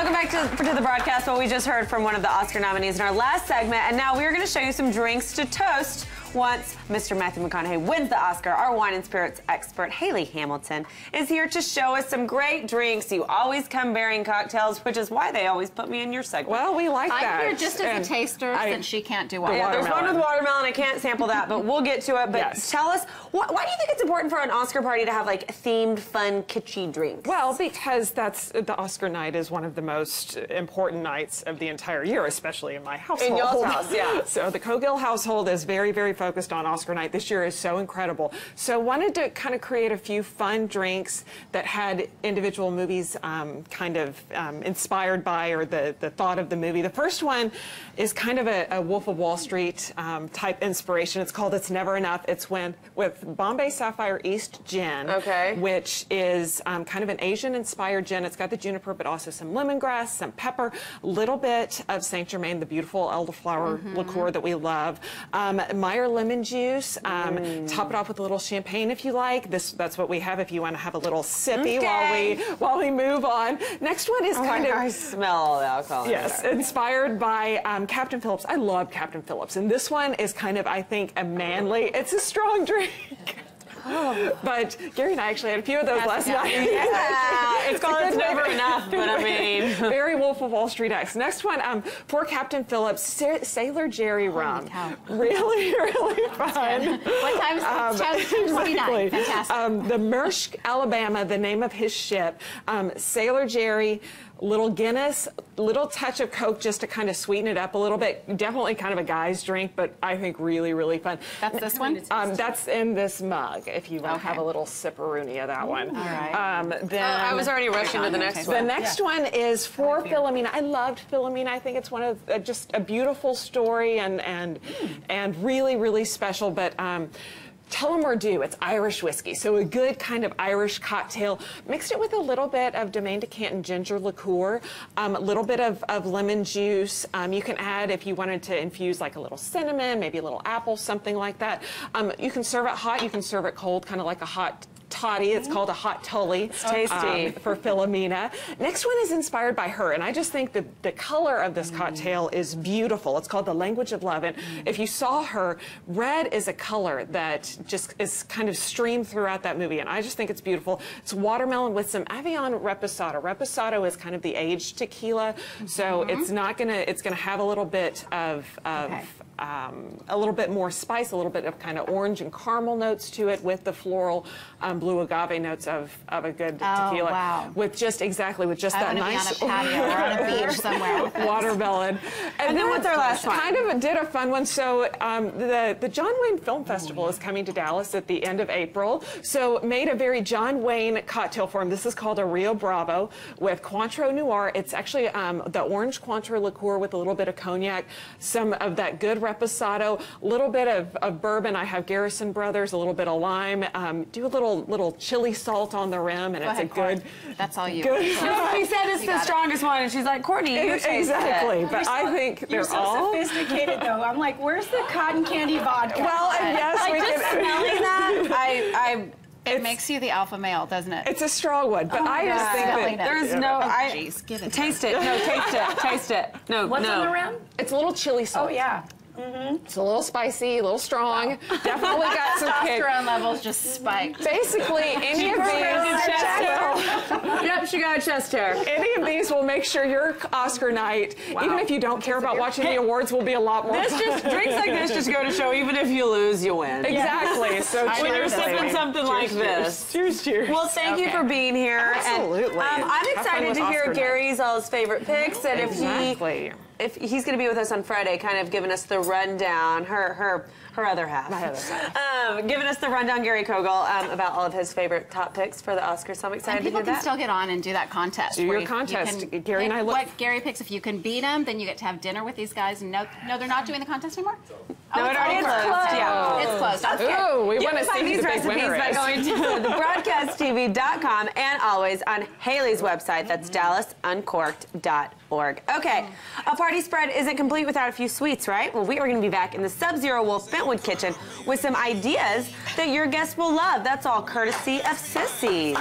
welcome back to the broadcast. Well, we just heard from one of the Oscar nominees in our last segment, and now we're going to show you some drinks to toast once Mr. Matthew McConaughey wins the Oscar. Our wine and spirits expert, Haley Hamilton, is here to show us some great drinks. You always come bearing cocktails, which is why they always put me in your segment. Well, we like that. I'm here just as a taster since she can't do watermelon. Yeah, there's one with watermelon. I can't sample that, but we'll get to it. But yes. Tell us, why do you think it's important for an Oscar party to have like themed, fun, kitschy drinks? Well, because the Oscar night is one of the most important nights of the entire year, especially in my household. In your house, yeah. So the Cogill household is very, very focused on Oscar night. This year is so incredible. So wanted to kind of create a few fun drinks that had individual movies kind of inspired by or the thought of the movie. The first one is kind of a Wolf of Wall Street type inspiration. It's called It's Never Enough. It's with Bombay Sapphire East Gin, which is kind of an Asian-inspired gin. It's got the juniper, but also some lemongrass, some pepper, a little bit of Saint Germain, the beautiful elderflower liqueur that we love. Meyer lemon juice. Top it off with a little champagne if you like. That's what we have if you want to have a little sippy while we move on. Next one is kind of... I smell all the alcohol. Yes, inspired by Captain Phillips. I love Captain Phillips. And this one is kind of, I think, a manly... It's a strong drink. Oh. But Gary and I actually had a few of those last night. Yeah, it's called It's Never Enough, but I mean. Very Wolf of Wall Street-esque. Next one, for Captain Phillips, Sailor Jerry rum. Really, really fun. What time is it? Exactly. Fantastic. The Maersk, Alabama, the name of his ship. Sailor Jerry, little Guinness, little touch of Coke just to kind of sweeten it up a little bit. Definitely kind of a guy's drink, but I think really, really fun. That's this one? That's in this mug, if you want to have a little sipperoonie of that one. All right. Then I was already rushing to the next one. The next one is for Philomena. I loved Philomena. I think it's one of just a beautiful story and really, really special, but Tullamore Dew, it's Irish whiskey, so a good kind of Irish cocktail. Mixed it with a little bit of Domaine de Canton ginger liqueur, a little bit of lemon juice. You can add, if you wanted to infuse like a little cinnamon, maybe a little apple, something like that. You can serve it hot, you can serve it cold, kind of like a hot toddy. It's called a hot tully. It's tasty. For Philomena. Next one is inspired by her, and I just think the color of this cocktail is beautiful. It's called The Language of Love, and if you saw her, red is a color that just is kind of streamed throughout that movie, and I just think it's beautiful. It's watermelon with some Avion Reposado. Reposado is kind of the aged tequila, so it's gonna have a little bit of a little bit more spice, a little bit of kind of orange and caramel notes to it with the floral blue agave notes of a good tequila. Wow. With just that nice be on a patio or on a beach somewhere with watermelon. And then what's our last one? Kind of did a fun one. So the John Wayne Film Festival is coming to Dallas at the end of April. So made a very John Wayne cocktail for him. This is called a Rio Bravo with Cointreau Noir. It's actually the orange Cointreau liqueur with a little bit of cognac, some of that good Reposado, a little bit of bourbon. I have Garrison Brothers, a little bit of lime. Do a little chili salt on the rim, and it's a good. That's all you. Good. He said it's the strongest one, and she's like, Courtney, you taste exactly. it. But I think they're You're so all sophisticated, though. I'm like, where's the cotton candy vodka? well, and yes, Like, we just can. smelling that, It makes you the alpha male, doesn't it? It's a strong one, but I just think that there's no. Jeez, give it. Taste it. No, taste it. Taste it. No, What's no. on the rim? it's a little chili salt. Oh, yeah. It's a little spicy, a little strong. Definitely got some kick. Testosterone levels just spiked. Basically, any of these. Yep, she got a chest hair. Any of these will make sure your Oscar night, even if you don't care about watching the awards, will be a lot more fun. Drinks like this just go to show, even if you lose, you win. Exactly. So When you're cheers. sipping something like this. Cheers, cheers. Well, thank you for being here. Absolutely. And, I'm Have fun excited with to hear Oscar night. Gary's all his favorite picks, and Exactly. if he's going to be with us on Friday, kind of giving us the rundown, her other half. My other half. Giving us the rundown, Gary Cogill, about all of his favorite top picks for the Oscars. So I'm excited And to people hear can that. still get on and do that contest. Do where your you contest. can Gary and pick I look. what Gary picks. If you can beat him, then you get to have dinner with these guys. And no, they're not doing the contest anymore? No, it already closed. Yeah. It's closed. Okay. Ooh, we You want can to find see these who the big recipes winner by is. going to thebroadcasttv.com and always on Haley's website. That's DallasUncorked.org. Okay, a party spread isn't complete without a few sweets, right? Well, we are going to be back in the Sub-Zero Wolf Bentwood kitchen with some ideas that your guests will love. That's all courtesy of Sissies.